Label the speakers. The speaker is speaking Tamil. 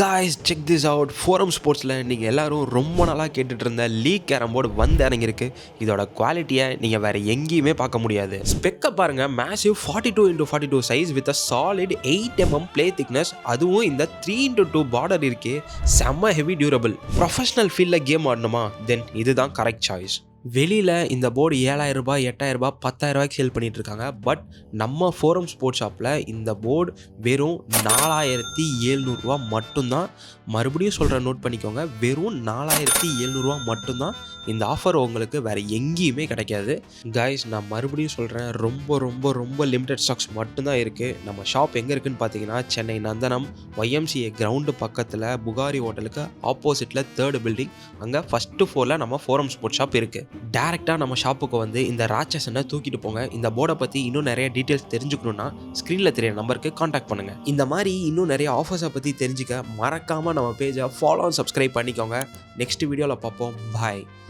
Speaker 1: Guys check this out. Forum ஸ்போர்ட்ஸில் நீங்கள் எல்லோரும் ரொம்ப நாளாக கேட்டுட்டு இருந்த லீக் கேரம் போர்டு வந்து இறங்கியிருக்கு. இதோட குவாலிட்டியை நீங்கள் வேறு எங்கேயுமே பார்க்க முடியாது. ஸ்பெக்கை பாருங்கள், massive 42x42 size with a solid 8mm play thickness. அதுவும் இந்த 3x2 பார்டர் இருக்கே, செம்ம ஹெவி டியூரபிள். ப்ரொஃபஷனல் ஃபீல்டில் கேம் ஆடணுமா? தென் இதுதான் கரெக்ட் சாய்ஸ். வெளியில் இந்த போர்டு 7,000 ரூபாய் 8,000 ரூபாய் 10,000 ரூபாய்க்கு சேல் பண்ணிட்டு இருக்காங்க. பட் நம்ம ஃபோரம் ஸ்போர்ட்ஸ் ஷாப்பில் இந்த போர்டு வெறும் 4,700 ரூபா மட்டும்தான். மறுபடியும் சொல்கிறேன், நோட் பண்ணிக்கோங்க, வெறும் 4,700 ரூபா மட்டும்தான். இந்த ஆஃபர் உங்களுக்கு வேறு எங்கேயுமே கிடைக்காது. கைஸ், நான் மறுபடியும் சொல்கிறேன், ரொம்ப ரொம்ப ரொம்ப லிமிடெட் ஸ்டாக்ஸ் மட்டும்தான் இருக்குது. நம்ம ஷாப் எங்கே இருக்குதுன்னு பார்த்தீங்கன்னா, சென்னை நந்தனம் YMCA கிரவுண்டு பக்கத்தில் புகாரி ஹோட்டலுக்கு ஆப்போசிட்டில் 3rd பில்டிங், அங்கே ஃபஸ்ட்டு ஃப்ளோரில் நம்ம ஃபோரம் ஸ்போர்ட்ஸ் ஷாப் இருக்குது. டேரெக்டாக நம்ம ஷாப்புக்கு வந்து இந்த ராட்சசனை தூக்கிட்டு போங்க. இந்த போர்டை பற்றி இன்னும் நிறைய டீட்டெயில்ஸ் தெரிஞ்சுக்கணுன்னா ஸ்க்ரீனில் தெரிய நம்பருக்கு காண்டாக்ட் பண்ணுங்கள். இந்த மாதிரி இன்னும் நிறைய ஆஃபர்ஸை பற்றி தெரிஞ்சுக்க மறக்காமல் நம்ம பேஜை ஃபாலோ அண்ட் சப்ஸ்கிரைப் பண்ணிக்கோங்க. நெக்ஸ்ட் வீடியோவில் பார்ப்போம். பாய்.